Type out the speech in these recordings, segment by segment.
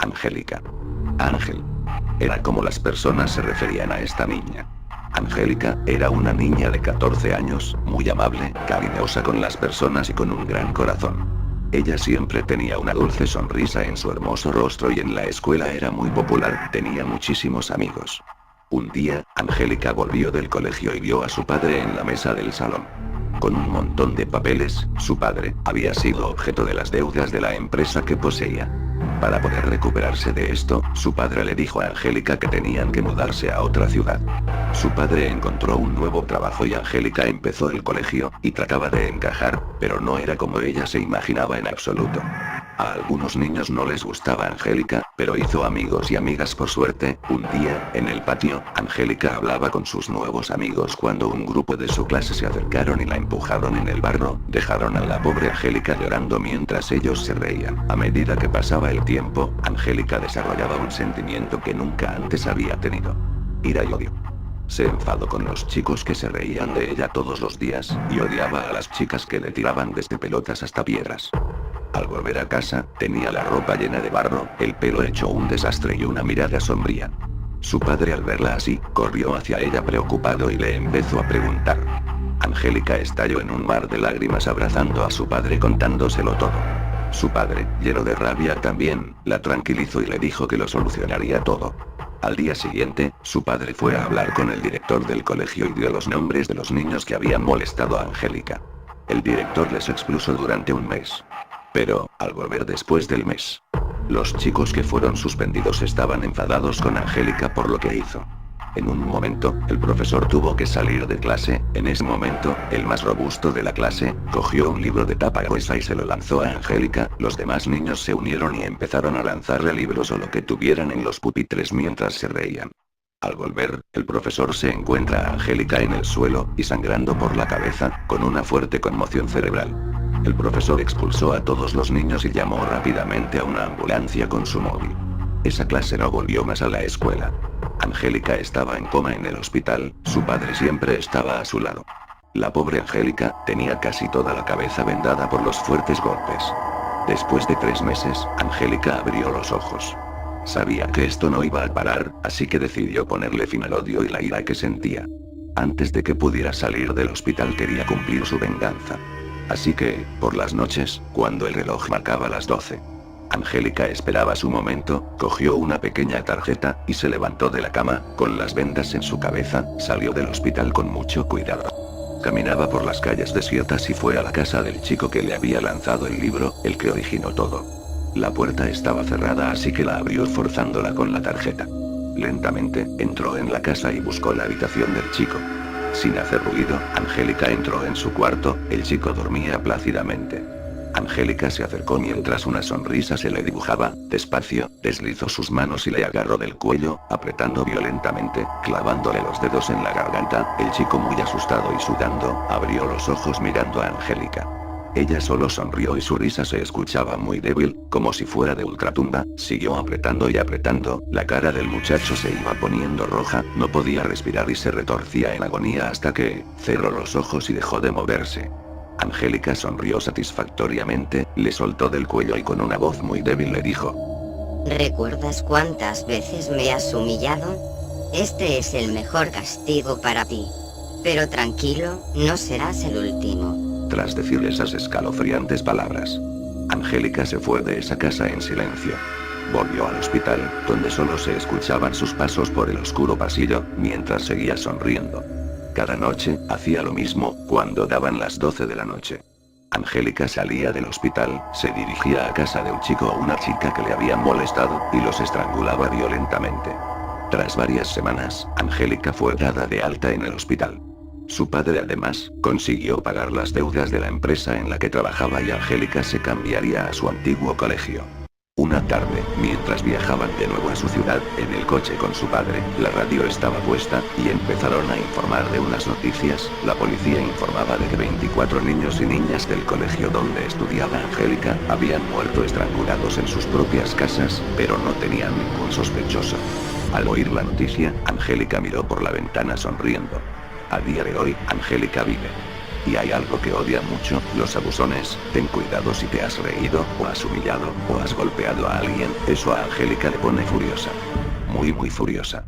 Angélica. Ángel. Era como las personas se referían a esta niña. Angélica era una niña de 14 años, muy amable, cariñosa con las personas y con un gran corazón. Ella siempre tenía una dulce sonrisa en su hermoso rostro y en la escuela era muy popular, tenía muchísimos amigos. Un día, Angélica volvió del colegio y vio a su padre en la mesa del salón. Con un montón de papeles, su padre había sido objeto de las deudas de la empresa que poseía. Para poder recuperarse de esto, su padre le dijo a Angélica que tenían que mudarse a otra ciudad. Su padre encontró un nuevo trabajo y Angélica empezó el colegio, y trataba de encajar, pero no era como ella se imaginaba en absoluto. A algunos niños no les gustaba Angélica, pero hizo amigos y amigas por suerte. Un día, en el patio, Angélica hablaba con sus nuevos amigos cuando un grupo de su clase se acercaron y la empujaron en el barro, dejaron a la pobre Angélica llorando mientras ellos se reían. A medida que pasaba el tiempo, Angélica desarrollaba un sentimiento que nunca antes había tenido: ira y odio. Se enfadó con los chicos que se reían de ella todos los días, y odiaba a las chicas que le tiraban desde pelotas hasta piedras. Al volver a casa, tenía la ropa llena de barro, el pelo hecho un desastre y una mirada sombría. Su padre, al verla así, corrió hacia ella preocupado y le empezó a preguntar. Angélica estalló en un mar de lágrimas abrazando a su padre contándoselo todo. Su padre, lleno de rabia también, la tranquilizó y le dijo que lo solucionaría todo. Al día siguiente, su padre fue a hablar con el director del colegio y dio los nombres de los niños que habían molestado a Angélica. El director les expulsó durante un mes. Pero, al volver después del mes, los chicos que fueron suspendidos estaban enfadados con Angélica por lo que hizo. En un momento, el profesor tuvo que salir de clase. En ese momento, el más robusto de la clase, cogió un libro de tapa gruesa y se lo lanzó a Angélica. Los demás niños se unieron y empezaron a lanzarle libros o lo que tuvieran en los pupitres mientras se reían. Al volver, el profesor se encuentra a Angélica en el suelo, y sangrando por la cabeza, con una fuerte conmoción cerebral. El profesor expulsó a todos los niños y llamó rápidamente a una ambulancia con su móvil. Esa clase no volvió más a la escuela. Angélica estaba en coma en el hospital, su padre siempre estaba a su lado. La pobre Angélica tenía casi toda la cabeza vendada por los fuertes golpes. Después de 3 meses, Angélica abrió los ojos. Sabía que esto no iba a parar, así que decidió ponerle fin al odio y la ira que sentía. Antes de que pudiera salir del hospital quería cumplir su venganza. Así que, por las noches, cuando el reloj marcaba las 12, Angélica esperaba su momento, cogió una pequeña tarjeta, y se levantó de la cama, con las vendas en su cabeza, salió del hospital con mucho cuidado. Caminaba por las calles desiertas y fue a la casa del chico que le había lanzado el libro, el que originó todo. La puerta estaba cerrada, así que la abrió forzándola con la tarjeta. Lentamente, entró en la casa y buscó la habitación del chico. Sin hacer ruido, Angélica entró en su cuarto. El chico dormía plácidamente. Angélica se acercó mientras una sonrisa se le dibujaba. Despacio, deslizó sus manos y le agarró del cuello, apretando violentamente, clavándole los dedos en la garganta. El chico, muy asustado y sudando, abrió los ojos mirando a Angélica. Ella solo sonrió y su risa se escuchaba muy débil, como si fuera de ultratumba. Siguió apretando y apretando. La cara del muchacho se iba poniendo roja, no podía respirar y se retorcía en agonía hasta que cerró los ojos y dejó de moverse. Angélica sonrió satisfactoriamente, le soltó del cuello y con una voz muy débil le dijo: ¿Recuerdas cuántas veces me has humillado? Este es el mejor castigo para ti. Pero tranquilo, no serás el último. Tras decir esas escalofriantes palabras, Angélica se fue de esa casa en silencio. Volvió al hospital, donde solo se escuchaban sus pasos por el oscuro pasillo, mientras seguía sonriendo. Cada noche, hacía lo mismo, cuando daban las 12 de la noche. Angélica salía del hospital, se dirigía a casa de un chico o una chica que le habían molestado, y los estrangulaba violentamente. Tras varias semanas, Angélica fue dada de alta en el hospital. Su padre además, consiguió pagar las deudas de la empresa en la que trabajaba y Angélica se cambiaría a su antiguo colegio. Una tarde, mientras viajaban de nuevo a su ciudad, en el coche con su padre, la radio estaba puesta, y empezaron a informar de unas noticias. La policía informaba de que 24 niños y niñas del colegio donde estudiaba Angélica, habían muerto estrangulados en sus propias casas, pero no tenían ningún sospechoso. Al oír la noticia, Angélica miró por la ventana sonriendo. A día de hoy, Angélica vive. Y hay algo que odia mucho, los abusones. Ten cuidado si te has reído, o has humillado, o has golpeado a alguien. Eso a Angélica le pone furiosa. Muy muy furiosa.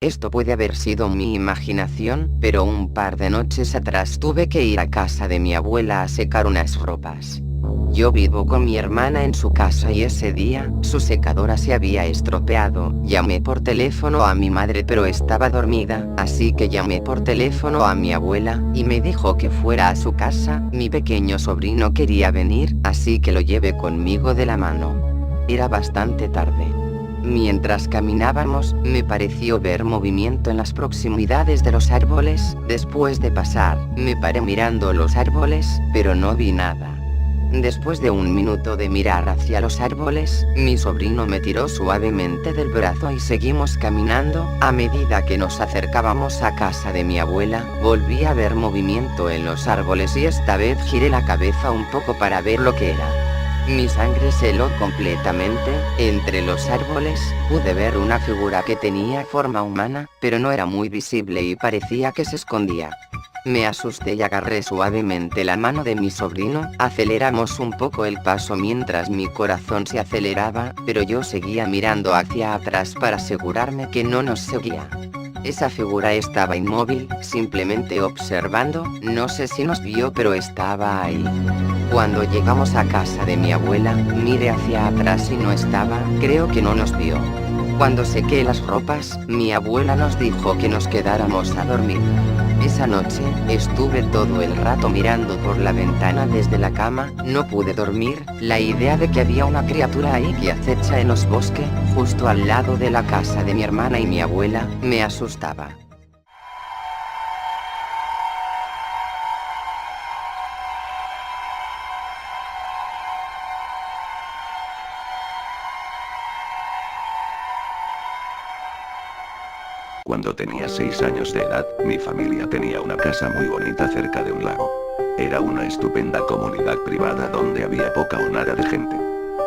Esto puede haber sido mi imaginación, pero un par de noches atrás tuve que ir a casa de mi abuela a secar unas ropas. Yo vivo con mi hermana en su casa y ese día, su secadora se había estropeado. Llamé por teléfono a mi madre pero estaba dormida, así que llamé por teléfono a mi abuela, y me dijo que fuera a su casa. Mi pequeño sobrino quería venir, así que lo llevé conmigo de la mano. Era bastante tarde. Mientras caminábamos, me pareció ver movimiento en las proximidades de los árboles. Después de pasar, me paré mirando los árboles, pero no vi nada. Después de un minuto de mirar hacia los árboles, mi sobrino me tiró suavemente del brazo y seguimos caminando. A medida que nos acercábamos a casa de mi abuela, volví a ver movimiento en los árboles y esta vez giré la cabeza un poco para ver lo que era. Mi sangre se heló completamente. Entre los árboles, pude ver una figura que tenía forma humana, pero no era muy visible y parecía que se escondía. Me asusté y agarré suavemente la mano de mi sobrino. Aceleramos un poco el paso mientras mi corazón se aceleraba, pero yo seguía mirando hacia atrás para asegurarme que no nos seguía. Esa figura estaba inmóvil, simplemente observando. No sé si nos vio, pero estaba ahí. Cuando llegamos a casa de mi abuela, miré hacia atrás y no estaba. Creo que no nos vio. Cuando sequé las ropas, mi abuela nos dijo que nos quedáramos a dormir. Esa noche, estuve todo el rato mirando por la ventana desde la cama. No pude dormir. La idea de que había una criatura ahí que acecha en los bosques, justo al lado de la casa de mi hermana y mi abuela, me asustaba. Cuando tenía 6 años de edad, mi familia tenía una casa muy bonita cerca de un lago. Era una estupenda comunidad privada donde había poca o nada de gente.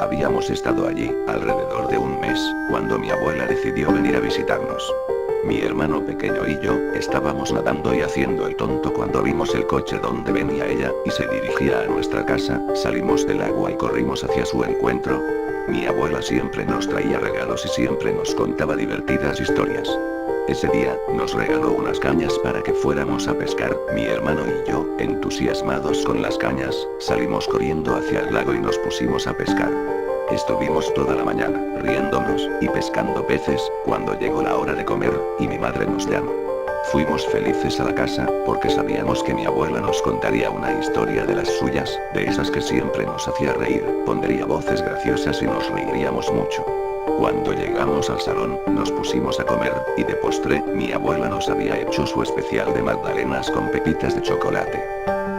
Habíamos estado allí, alrededor de un mes, cuando mi abuela decidió venir a visitarnos. Mi hermano pequeño y yo, estábamos nadando y haciendo el tonto cuando vimos el coche donde venía ella, y se dirigía a nuestra casa. Salimos del agua y corrimos hacia su encuentro. Mi abuela siempre nos traía regalos y siempre nos contaba divertidas historias. Ese día, nos regaló unas cañas para que fuéramos a pescar. Mi hermano y yo, entusiasmados con las cañas, salimos corriendo hacia el lago y nos pusimos a pescar. Estuvimos toda la mañana, riéndonos, y pescando peces, cuando llegó la hora de comer, y mi madre nos llamó. Fuimos felices a la casa, porque sabíamos que mi abuela nos contaría una historia de las suyas, de esas que siempre nos hacía reír, pondría voces graciosas y nos reiríamos mucho. Cuando llegamos al salón, nos pusimos a comer, y de postre, mi abuela nos había hecho su especial de magdalenas con pepitas de chocolate.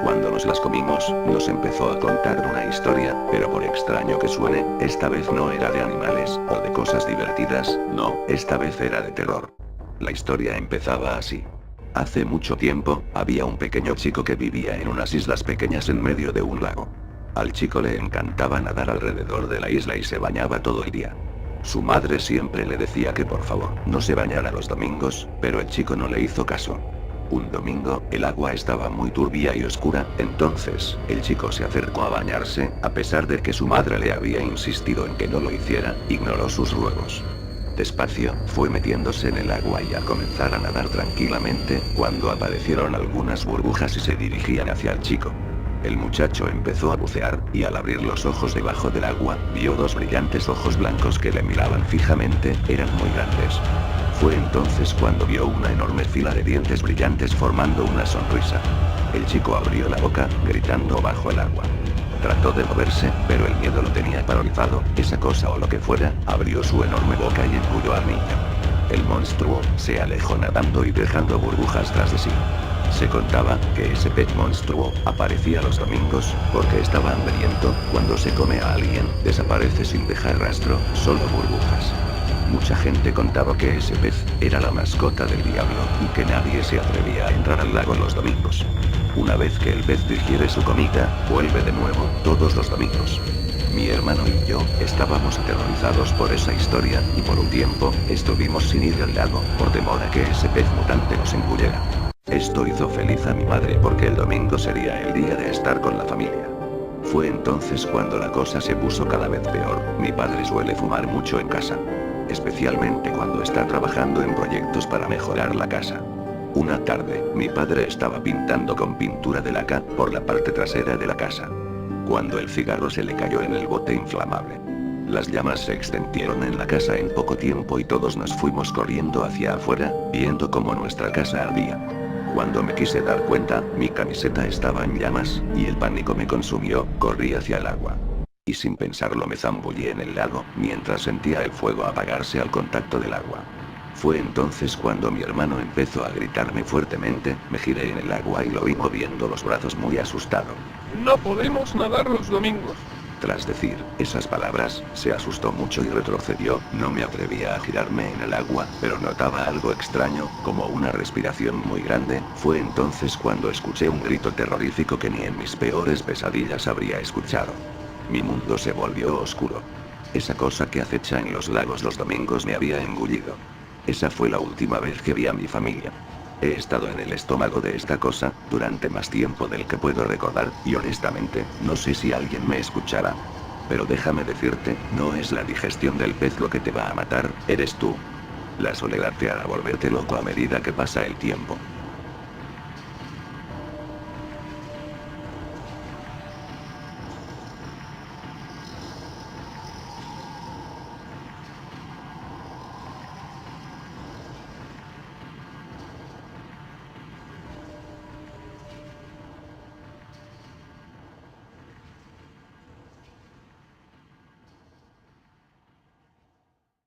Cuando nos las comimos, nos empezó a contar una historia, pero por extraño que suene, esta vez no era de animales, o de cosas divertidas, no, esta vez era de terror. La historia empezaba así. Hace mucho tiempo, había un pequeño chico que vivía en unas islas pequeñas en medio de un lago. Al chico le encantaba nadar alrededor de la isla y se bañaba todo el día. Su madre siempre le decía que por favor no se bañara los domingos, pero el chico no le hizo caso. Un domingo, el agua estaba muy turbia y oscura, entonces, el chico se acercó a bañarse. A pesar de que su madre le había insistido en que no lo hiciera, ignoró sus ruegos. Despacio, fue metiéndose en el agua y al comenzar a nadar tranquilamente, cuando aparecieron algunas burbujas y se dirigían hacia el chico. El muchacho empezó a bucear, y al abrir los ojos debajo del agua, vio dos brillantes ojos blancos que le miraban fijamente. Eran muy grandes. Fue entonces cuando vio una enorme fila de dientes brillantes formando una sonrisa. El chico abrió la boca, gritando bajo el agua. Trató de moverse, pero el miedo lo tenía paralizado. Esa cosa o lo que fuera, abrió su enorme boca y engulló al niño. El monstruo se alejó nadando y dejando burbujas tras de sí. Se contaba que ese pez monstruo aparecía los domingos, porque estaba hambriento. Cuando se come a alguien, desaparece sin dejar rastro, solo burbujas. Mucha gente contaba que ese pez era la mascota del diablo y que nadie se atrevía a entrar al lago los domingos. Una vez que el pez digiere su comida, vuelve de nuevo todos los domingos. Mi hermano y yo estábamos aterrorizados por esa historia y por un tiempo estuvimos sin ir al lago por temor a que ese pez mutante nos engullera. Esto hizo feliz a mi madre porque el domingo sería el día de estar con la familia. Fue entonces cuando la cosa se puso cada vez peor. Mi padre suele fumar mucho en casa, especialmente cuando está trabajando en proyectos para mejorar la casa. Una tarde, mi padre estaba pintando con pintura de laca por la parte trasera de la casa, cuando el cigarro se le cayó en el bote inflamable. Las llamas se extendieron en la casa en poco tiempo y todos nos fuimos corriendo hacia afuera, viendo cómo nuestra casa ardía. Cuando me quise dar cuenta, mi camiseta estaba en llamas, y el pánico me consumió. Corrí hacia el agua. Y sin pensarlo me zambullí en el lago, mientras sentía el fuego apagarse al contacto del agua. Fue entonces cuando mi hermano empezó a gritarme fuertemente. Me giré en el agua y lo vi moviendo los brazos muy asustado. No podemos nadar los domingos. Tras decir esas palabras, se asustó mucho y retrocedió. No me atrevía a girarme en el agua, pero notaba algo extraño, como una respiración muy grande. Fue entonces cuando escuché un grito terrorífico que ni en mis peores pesadillas habría escuchado. Mi mundo se volvió oscuro. Esa cosa que acecha en los lagos los domingos me había engullido. Esa fue la última vez que vi a mi familia. He estado en el estómago de esta cosa durante más tiempo del que puedo recordar, y honestamente, no sé si alguien me escuchará. Pero déjame decirte, no es la digestión del pez lo que te va a matar, eres tú. La soledad te hará volverte loco a medida que pasa el tiempo.